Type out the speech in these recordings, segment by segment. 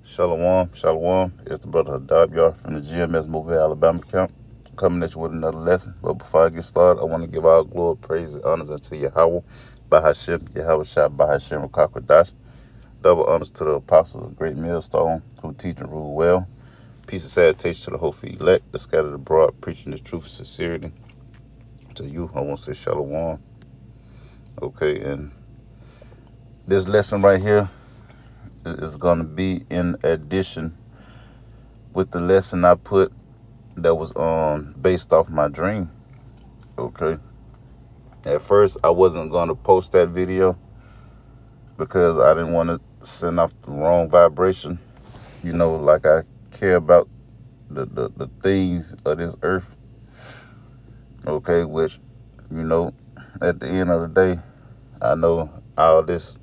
Shalom, shalom. It's the brother Hadab from the GMS Mobile, Alabama camp, coming at you with another lesson. But before I get started, I want to give all glory, praise, and honors unto Yahweh, Bahashim, Yahweh Shah, Bahashim, Rakakwadash. Double honors to the apostles of Great Millstone, who teach and rule well. Peace and salutation to the hopeful elect, the scattered abroad, preaching the truth and sincerity. To you, I want to say shalom. Okay, and this lesson right here is going to be in addition with the lesson I put that was based off my dream. Okay. At first, I wasn't going to post that video because I didn't want to send off the wrong vibration. Like I care about the things of this earth. Okay, which, at the end of the day, I know all this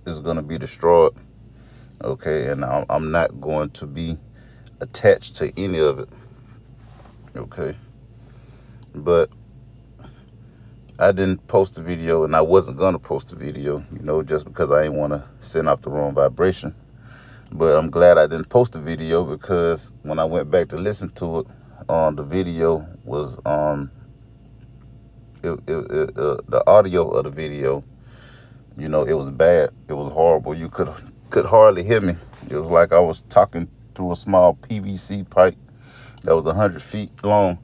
is going to be destroyed. Okay, and I'm not going to be attached to any of it. Okay, but I didn't post the video, and I wasn't going to post the video, just because I didn't want to send off the wrong vibration. But I'm glad I didn't post the video, because when I went back to listen to it, the video was, the audio of the video, it was bad. It was horrible. You could hardly hear me. It was like I was talking through a small PVC pipe that was 100 feet long.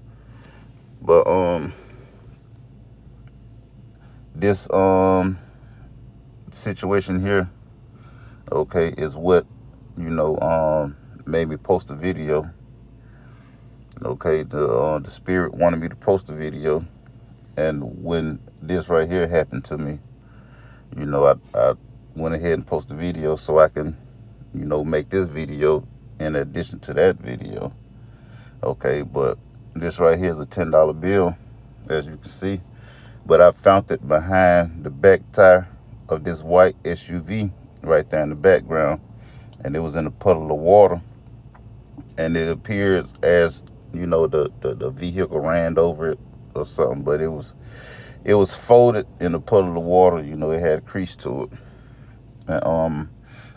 But this situation here, okay, is what made me post a video. Okay, the spirit wanted me to post a video, and when this right here happened to me, I went ahead and posted the video so I can make this video in addition to that video. Okay, but this right here is a $10 bill, as you can see. But I found it behind the back tire of this white SUV right there in the background. And it was in a puddle of water. And it appears as, the vehicle ran over it or something. But it was folded in a puddle of water. It had a crease to it. And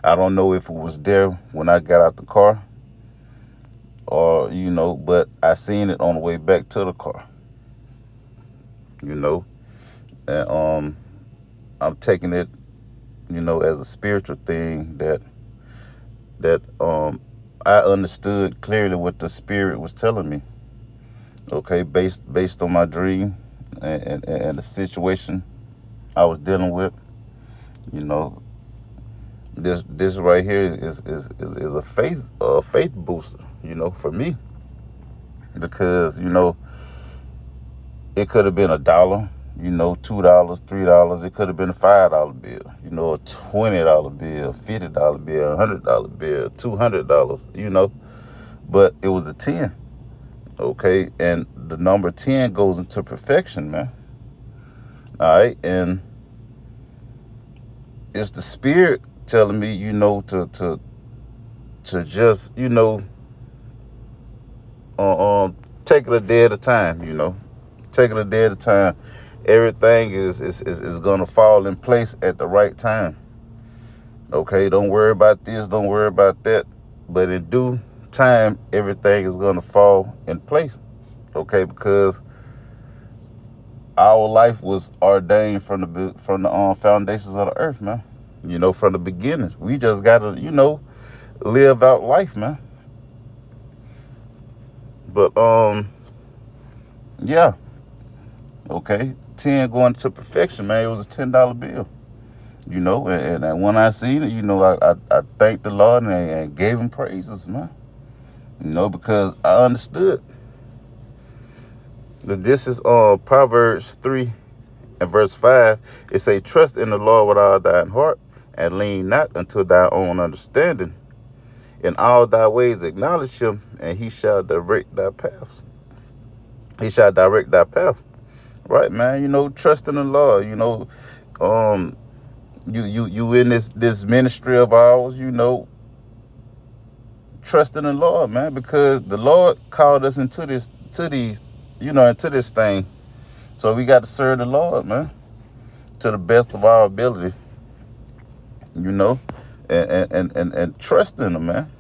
I don't know if it was there when I got out the car. Or, but I seen it on the way back to the car. And I'm taking it, as a spiritual thing that I understood clearly what the spirit was telling me. Okay, based on my dream and the situation I was dealing with. This right here is a faith booster, for me, because it could have been $1, $2, $3. It could have been a $5 bill, a $20 bill, $50 bill, $100 bill, $200, but it was a 10. Okay, and the number 10 goes into perfection, man. All right, and it's the spirit telling me, to just, take it a day at a time, take it a day at a time. Everything is gonna fall in place at the right time. Okay, don't worry about this, don't worry about that. But in due time, everything is gonna fall in place. Okay, because our life was ordained from the foundations of the earth, man. From the beginning. We just gotta, live out life, man. But yeah. Okay, 10 going to perfection, man. It was a $10 bill, and when I seen it, I thanked the Lord and gave him praises, man, because I understood that this is Proverbs 3 and verse 5. It say, trust in the Lord with all thine heart and lean not unto thy own understanding. In all thy ways acknowledge him, and he shall direct thy paths. He shall direct thy path. Right, man. Trust in the Lord. You in this ministry of ours. Trust in the Lord, man, because the Lord called us into this thing. So we got to serve the Lord, man, to the best of our ability. and trust in him, man.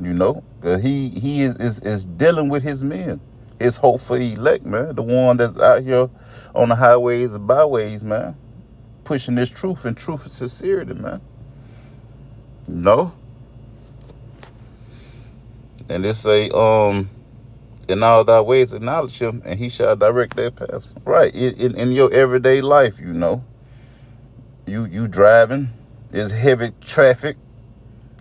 You know, 'cause he is dealing with his men, his hopeful elect, man, the one that's out here on the highways and byways, man, pushing this truth and truth and sincerity, man. You know, and it say, in all thy ways acknowledge him, and he shall direct their paths. Right, in your everyday life, you know, you driving, there's heavy traffic.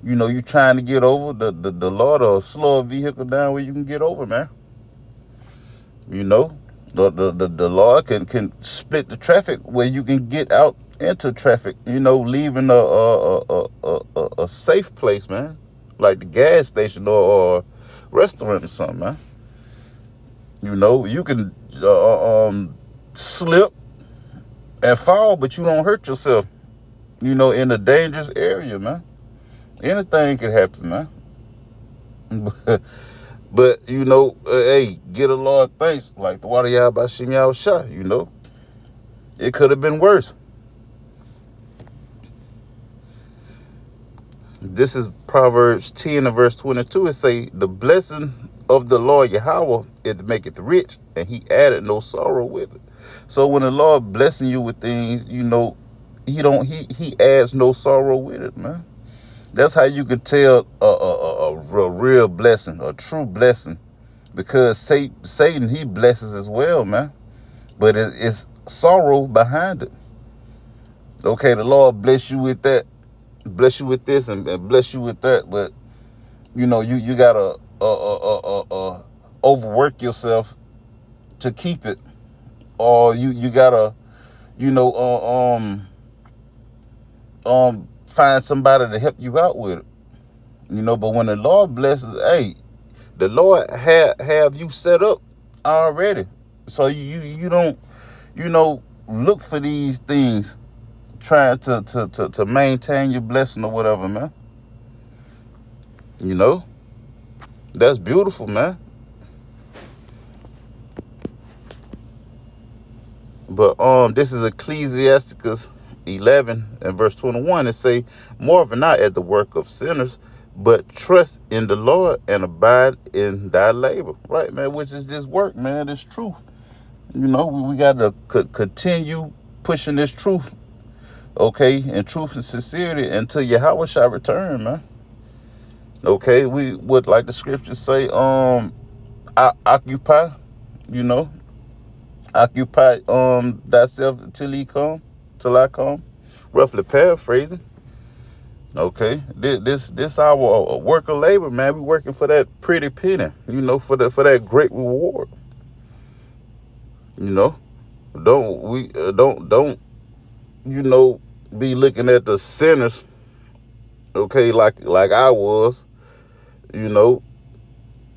You know, you trying to get over the Lord or slow a vehicle down where you can get over, man. You know, the Lord can split the traffic where you can get out into traffic. You know, leaving a safe place, man, like the gas station or restaurant or something, man. You know, you can slip and fall, but you don't hurt yourself. You know, in a dangerous area, man. Anything could happen, man. But you know, hey, get a Lord thanks, like the water y'all by Shim Yao Shah, you know. It could have been worse. This is Proverbs 10 and verse 22. It say, the blessing of the Lord Yahweh, it maketh rich, and he added no sorrow with it. So when the Lord blessing you with things, you know, he adds no sorrow with it, man. That's how you can tell a real blessing, a true blessing, because Satan, he blesses as well, man. But it's sorrow behind it. Okay, the Lord bless you with that, bless you with this, and bless you with that. But you know, you gotta overwork yourself to keep it, or you gotta, you know, find somebody to help you out with it. You know, but when the Lord blesses, hey, the Lord have you set up already. So you don't, you know, look for these things, trying to maintain your blessing or whatever, man. You know, that's beautiful, man. But this is Ecclesiasticus 11 and verse 21. It say, marvel not at the work of sinners, but trust in the Lord and abide in thy labor. Right, man, which is this work, man, this truth. You know, we got to continue pushing this truth, okay, and truth and sincerity until Yahweh shall return, man. Okay, we would, like the scriptures say, occupy, you know, occupy thyself till I come, roughly paraphrasing. Okay, this our work of labor, man. We working for that pretty penny, you know, for that great reward. You know, don't you know, be looking at the sinners, okay, like I was. You know,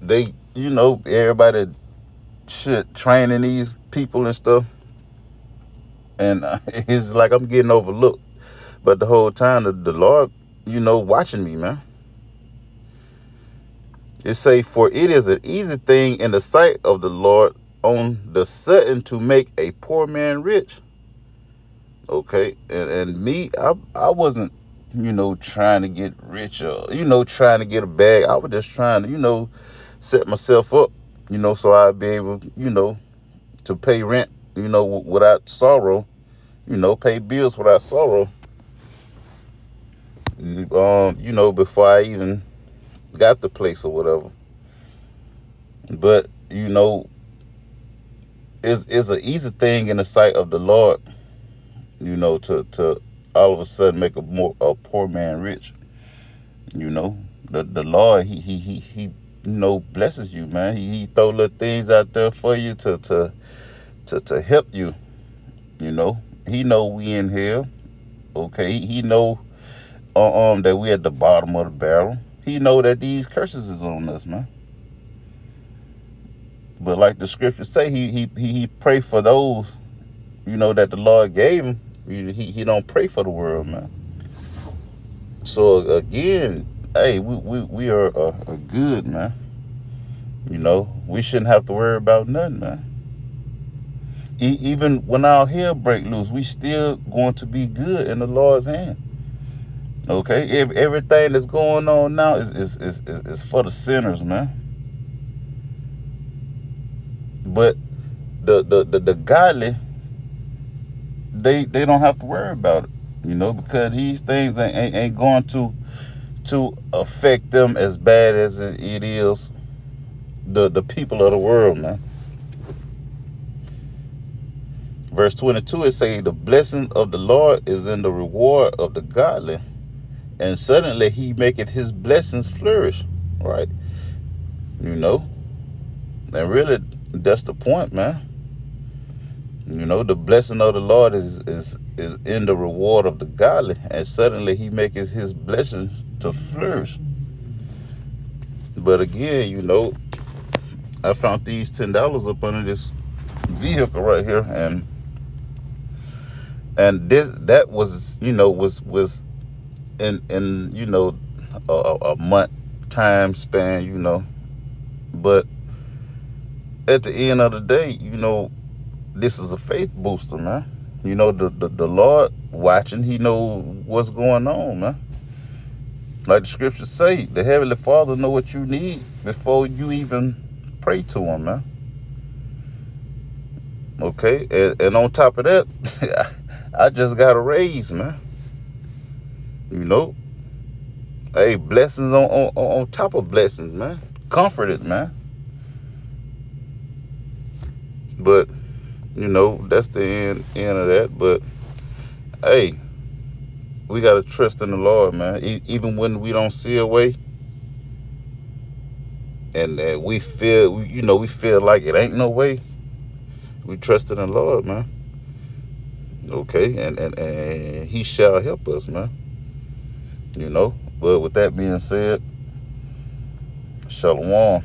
you know, everybody shit training these people and stuff, and it's like I'm getting overlooked. But the whole time, the Lord, you know, watching me, man. It say, for it is an easy thing in the sight of the Lord on the sudden to make a poor man rich. Okay, and me, I wasn't, you know, trying to get rich or, you know, trying to get a bag. I was just trying to, you know, set myself up, you know, so I'd be able, you know, to pay rent, you know, without sorrow, you know, pay bills without sorrow. You know, before I even got the place or whatever. But you know, it's an easy thing in the sight of the Lord, you know, to all of a sudden make a poor man rich. You know, the Lord, he you know, blesses you, man. He throw little things out there for you to help you. You know, he know we in hell. Okay, he know that we at the bottom of the barrel. He know that these curses is on us, man. But like the scriptures say, he pray for those, you know, that the Lord gave him. He don't pray for the world, man. So again, hey, we are good, man. You know, we shouldn't have to worry about nothing, man. Even when our hell break loose, we still going to be good in the Lord's hand. Okay, everything that's going on now is for the sinners, man. But the godly, they don't have to worry about it, because these things ain't going to affect them as bad as it is the people of the world, man. Verse 22, it say, the blessing of the Lord is in the reward of the godly, and suddenly he maketh his blessings flourish. Right? You know, and really, that's the point, man. The blessing of the Lord is in the reward of the godly, and suddenly he maketh his blessings to flourish. But again, I found these $10 up under this vehicle right here, and this that was was in a month time span, but at the end of the day, this is a faith booster, man. The Lord watching, he know what's going on, man. Like the scriptures say, the Heavenly Father know what you need before you even pray to him, man. Okay, and on top of that, I just got a raise, man. Hey, blessings on top of blessings, man. Comforted, man. But that's the end of that. But hey, we gotta trust in the Lord, man. Even when we don't see a way, and we feel like it ain't no way, we trust in the Lord, man. Okay, and he shall help us, man. But with that being said, shalom.